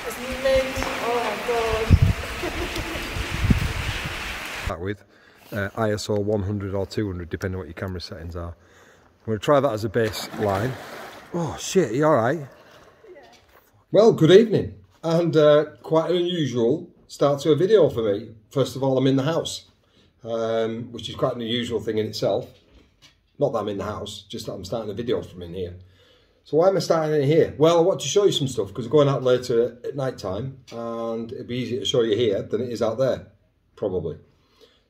It's mint. Oh my god. With ISO 100 or 200, depending on what your camera settings are. I'm going to try that as a baseline. Oh shit, are you alright? Yeah. Well, good evening, and quite an unusual start to a video for me. First of all, I'm in the house, which is quite an unusual thing in itself. Not that I'm in the house, just that I'm starting a video from in here. So why am I starting in here? Well, I want to show you some stuff because we're going out later at night time, and it'd be easier to show you here than it is out there, probably.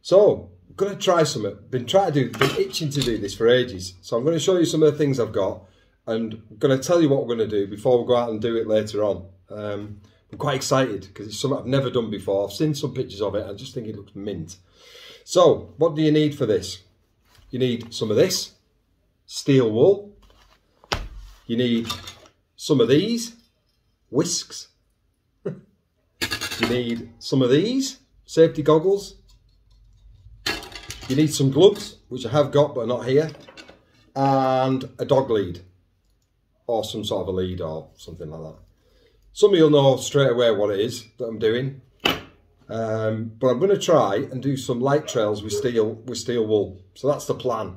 So, I'm going to try something. Been itching to do this for ages. So I'm going to show you some of the things I've got, and I'm going to tell you what we're going to do before we go out and do it later on. I'm quite excited because it's something I've never done before. I've seen some pictures of it and I just think it looks mint. So, what do you need for this? You need some of this, steel wool. You need some of these, whisks. You need some of these, safety goggles. You need some gloves, which I have got but are not here, and a dog lead, or some sort of a lead or something like that. Some of you'll know straight away what it is that I'm doing, but I'm going to try and do some light trails with steel wool. So that's the plan.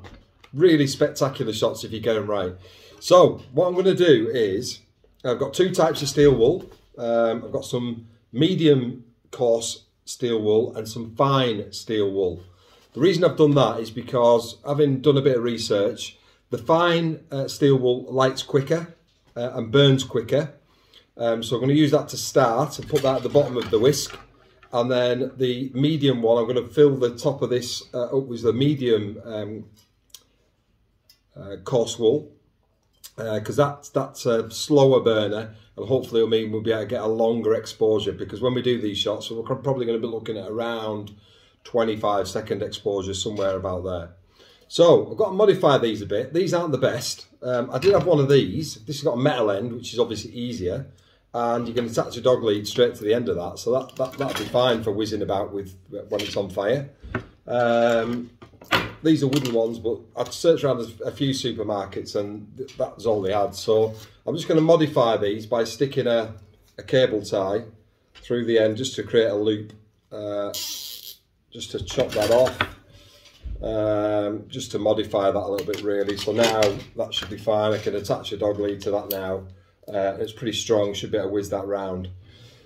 Really spectacular shots if you get them right. So what I'm going to do is, I've got two types of steel wool. I've got some medium coarse steel wool and some fine steel wool. The reason I've done that is because, having done a bit of research, the fine steel wool lights quicker and burns quicker. So I'm going to use that to start and put that at the bottom of the whisk. And then the medium one, I'm going to fill the top of this up with the medium coarse wool. Because that's a slower burner, and hopefully it'll mean we'll be able to get a longer exposure, because when we do these shots, we're probably going to be looking at around 25-second exposure, somewhere about there. So I've got to modify these a bit. These aren't the best. I did have one of these. This has got a metal end, which is obviously easier, and you can attach a dog lead straight to the end of that, so that'll be fine for whizzing about with when it's on fire. These are wooden ones, but I've searched around a few supermarkets and that's all they had. So I'm just going to modify these by sticking a cable tie through the end just to create a loop, just to chop that off, just to modify that a little bit really. So now that should be fine. I can attach a dog lead to that now. It's pretty strong, should be able to whiz that round.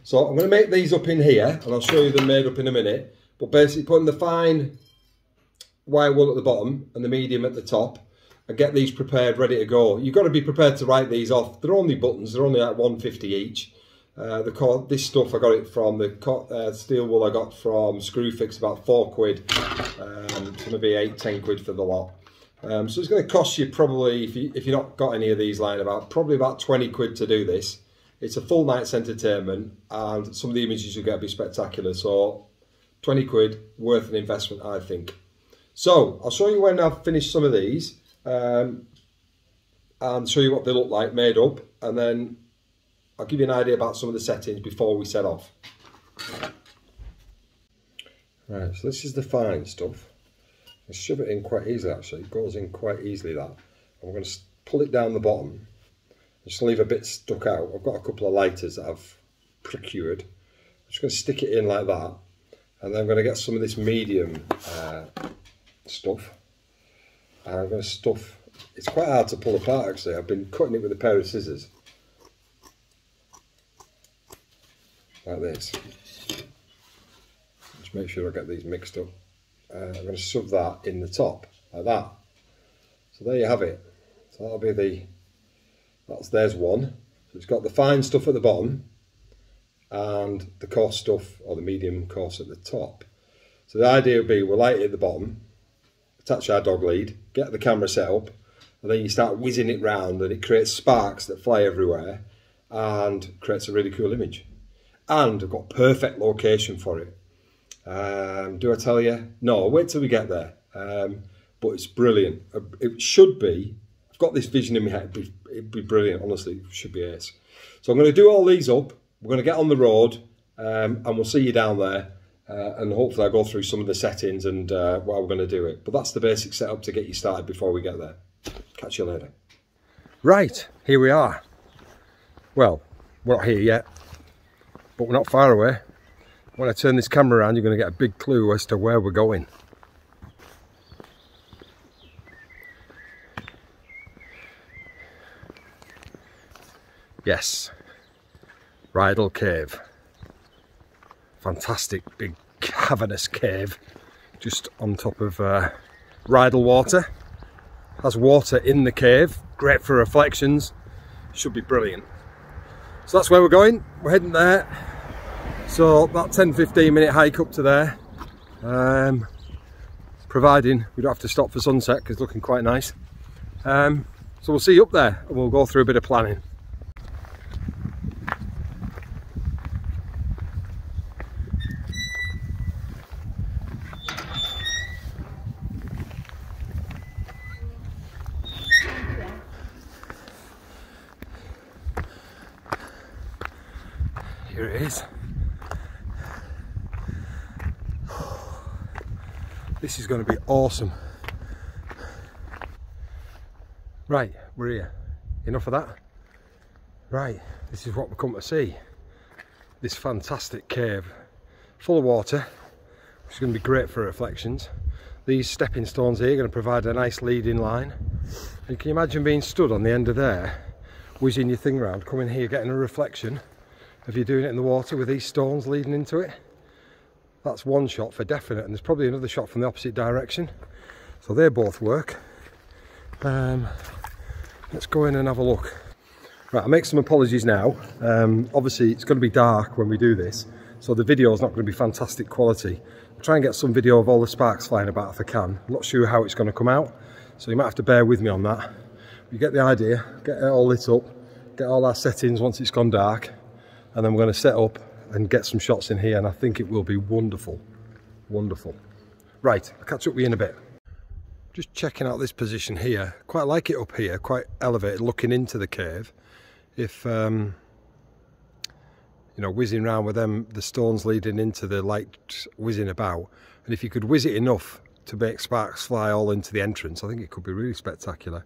So I'm going to make these up in here, and I'll show you them made up in a minute. But basically putting the fine wire wool at the bottom and the medium at the top, and get these prepared, ready to go. You've got to be prepared to write these off. They're only buttons, they're only like £1.50 each. This stuff I got it from the steel wool I got from Screwfix, about £4, so maybe 8-10 quid for the lot. So it's going to cost you probably, if you've not got any of these lying about, probably about 20 quid to do this. It's a full night's entertainment, and some of the images you get will be spectacular. So 20 quid, worth an investment, I think. So I'll show you when I've finished some of these, and show you what they look like made up, and then I'll give you an idea about some of the settings before we set off. Right, so this is the fine stuff. I shove it in quite easily actually, it goes in quite easily that. I'm going to pull it down the bottom, just leave a bit stuck out. I've got a couple of lighters that I've procured. I'm just going to stick it in like that, and then I'm going to get some of this medium stuff, and I'm going to stuff. It's quite hard to pull apart actually. I've been cutting it with a pair of scissors like this. Just make sure I get these mixed up. I'm going to shove that in the top like that. So there you have it. So that'll be there's one. So it's got the fine stuff at the bottom and the coarse stuff, or the medium coarse, at the top. So the idea would be we'll light it at the bottom, attach our dog lead, get the camera set up, and then you start whizzing it round, and it creates sparks that fly everywhere and creates a really cool image. And I've got perfect location for it. Do I tell you? No, I'll wait till we get there. But it's brilliant. It should be. I've got this vision in my head. It'd be brilliant, honestly. It should be ace. So I'm going to do all these up. We're going to get on the road, and we'll see you down there. And hopefully I'll go through some of the settings and how we're going to do it. But that's the basic setup to get you started before we get there. Catch you later. Right, here we are. Well, we're not here yet. but we're not far away. When I turn this camera around, you're going to get a big clue as to where we're going. Yes, Rydal Cave. Fantastic big cavernous cave just on top of Rydal water. Has water in the cave, great for reflections, should be brilliant. So that's where we're going, we're heading there. So about 10-15 minute hike up to there, providing we don't have to stop for sunset because it's looking quite nice. So we'll see you up there and we'll go through a bit of planning. Here it is. This is going to be awesome. Right, we're here. Enough of that? Right, this is what we've come to see. This fantastic cave, full of water, which is going to be great for reflections. These stepping stones here are going to provide a nice leading line. And can you imagine being stood on the end of there, whizzing your thing around, coming here, getting a reflection of you doing it in the water with these stones leading into it? That's one shot for definite, and there's probably another shot from the opposite direction. So they both work. Let's go in and have a look. Right, I'll make some apologies now. Obviously it's going to be dark when we do this, so the video is not going to be fantastic quality. I'll try and get some video of all the sparks flying about if I can. I'm not sure how it's going to come out, so you might have to bear with me on that. You get the idea, get it all lit up, get all our settings once it's gone dark, and then we're going to set up and get some shots in here, and I think it will be wonderful. Wonderful. Right, I'll catch up with you in a bit. Just checking out this position here. Quite like it up here, quite elevated, looking into the cave. If you know, whizzing around with them, the stones leading into the light whizzing about, and if you could whiz it enough to make sparks fly all into the entrance, I think it could be really spectacular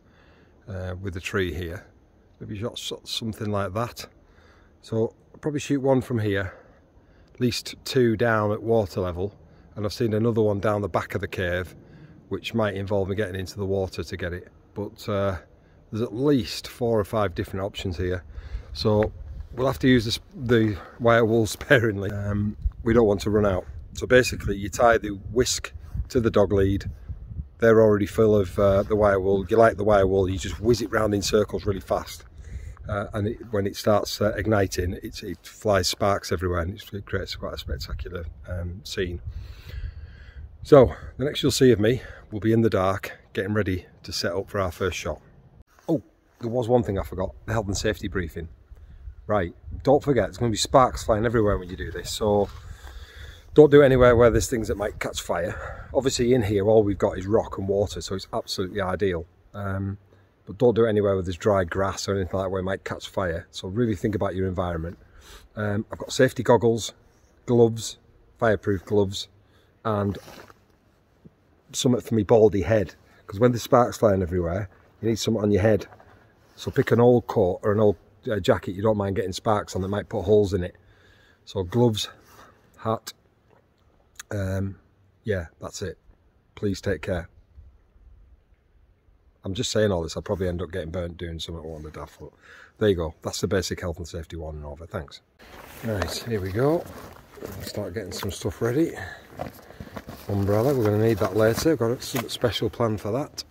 with the tree here. Maybe shot something like that. So I'll probably shoot one from here, at least two down at water level, and I've seen another one down the back of the cave, which might involve me getting into the water to get it. But there's at least 4 or 5 different options here, so we'll have to use the wire wool sparingly. We don't want to run out. So basically you tie the whisk to the dog lead. They're already full of the wire wool. You light the wire wool, you just whiz it round in circles really fast. And when it starts igniting, it flies sparks everywhere, and it creates quite a spectacular scene. So the next you'll see of me will be in the dark, getting ready to set up for our first shot. Oh, there was one thing I forgot, the health and safety briefing. Right, don't forget, there's going to be sparks flying everywhere when you do this, so don't do it anywhere where there's things that might catch fire. Obviously in here all we've got is rock and water, so it's absolutely ideal. But don't do it anywhere where there's dry grass or anything like that where it might catch fire. So really think about your environment. I've got safety goggles, gloves, fireproof gloves, and something for me baldy head. Because when there's sparks flying everywhere, you need something on your head. So pick an old coat or an old jacket you don't mind getting sparks on that might put holes in it. So gloves, hat, yeah, that's it. Please take care. I'm just saying all this, I'll probably end up getting burnt doing something on the daft, but there you go. That's the basic health and safety one and over. Thanks. Right, here we go. I'll start getting some stuff ready. Umbrella, we're going to need that later. Got something special planned for that.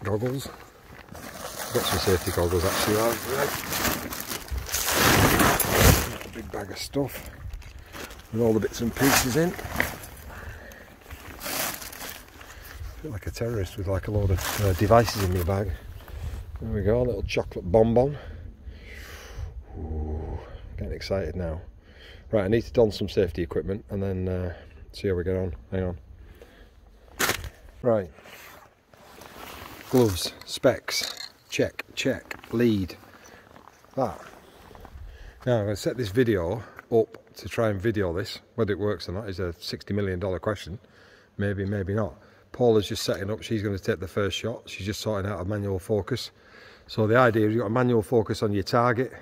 Goggles. Got some safety goggles actually. Right. A big bag of stuff with all the bits and pieces in. Like a terrorist with like a load of devices in my bag. There we go, a little chocolate bonbon. Ooh, getting excited now. Right, I need to don some safety equipment and then see how we get on. Hang on. Right. Gloves, specs, check, lead. That. Now I'm going to set this video up to try and video this. Whether it works or not is a $60 million question. Maybe, maybe not. Paula's just setting up, she's going to take the first shot. She's just sorting out a manual focus. So the idea is you've got a manual focus on your target.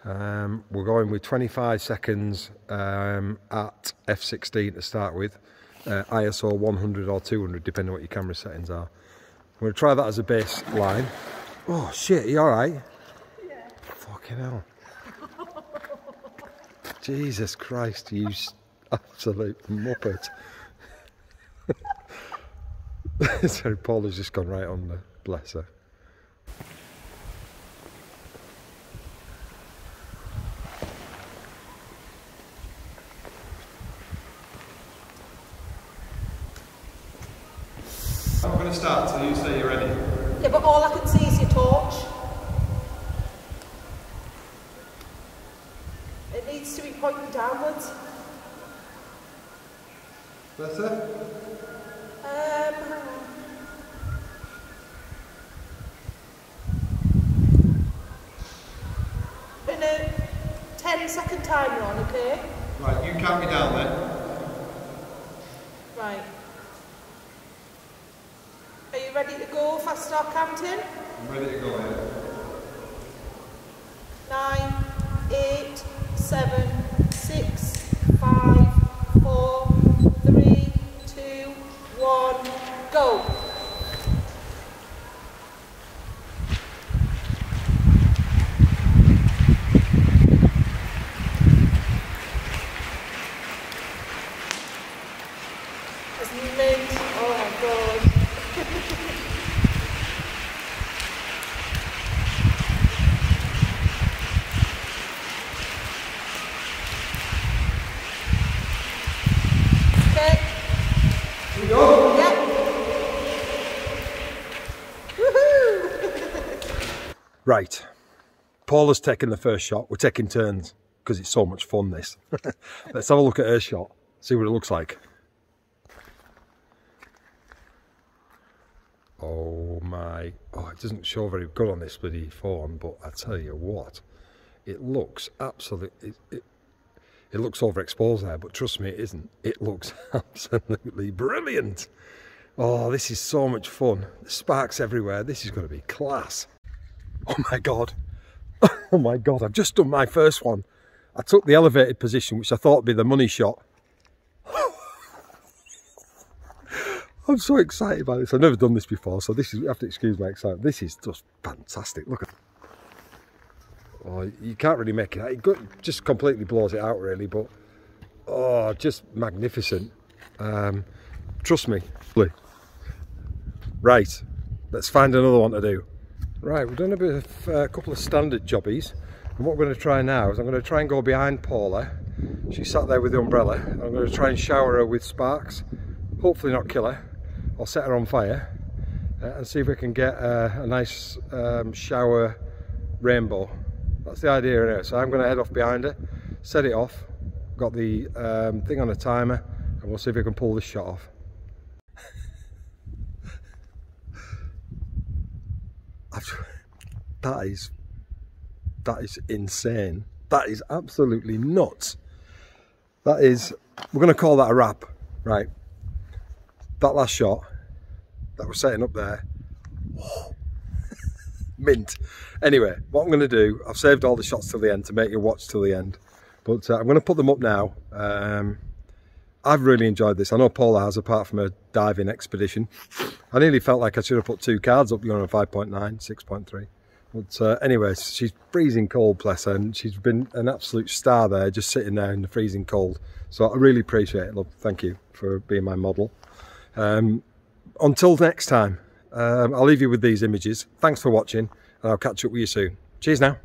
We're going with 25 seconds at f16 to start with, ISO 100 or 200 depending on what your camera settings are. I'm going to try that as a baseline. Oh shit, are you alright? Yeah. Fucking hell. Jesus Christ, you absolute muppet. Sorry, Paula's just gone right on the, bless her. I'm going to start till you say you're ready. Yeah, but all I can see is your torch. It needs to be pointing downwards. Better? Hang on. In a 10-second timer on, okay? Right, you count me down then. Right. Are you ready to go if I start counting? I'm ready to go ahead. 9, 8, 7, 6, 5, 4, 3, 2, 1, go. That's mint. Oh my god. Okay. Here we go. Yep. Woohoo! Right. Paula's taking the first shot. We're taking turns because it's so much fun, this. Let's have a look at her shot, see what it looks like. Oh my, oh, it doesn't show very good on this bloody phone, but I tell you what, it looks absolutely, it looks overexposed there, but trust me, it isn't. It looks absolutely brilliant. Oh, this is so much fun. The sparks everywhere. This is going to be class. Oh my God. Oh my God, I've just done my first one. I took the elevated position, which I thought would be the money shot. I'm so excited about this. I've never done this before, so this is, you have to excuse my excitement. This is just fantastic. Look at it. Oh, you can't really make it out. It just completely blows it out, really, but oh, just magnificent. Trust me. Right, let's find another one to do. Right, we've done a couple of standard jobbies, and what we're going to try now is I'm going to try and go behind Paula. She sat there with the umbrella. I'm going to try and shower her with sparks. Hopefully not kill her. I'll set her on fire and see if we can get a nice shower rainbow. That's the idea here. So I'm going to head off behind her, set it off, got the thing on a timer, and we'll see if we can pull this shot off. That is insane. That is absolutely nuts. That is, we're going to call that a wrap, right? That last shot that we're setting up there, oh, mint. Anyway, what I'm going to do, I've saved all the shots till the end to make you watch till the end, but I'm going to put them up now. I've really enjoyed this. I know Paula has, apart from a diving expedition. I nearly felt like I should have put two cards up, you know, 5.9, 6.3. But anyway, she's freezing cold, bless her, and she's been an absolute star there, just sitting there in the freezing cold. So I really appreciate it, love. Thank you for being my model. Until next time, I'll leave you with these images. Thanks for watching, and I'll catch up with you soon. Cheers now.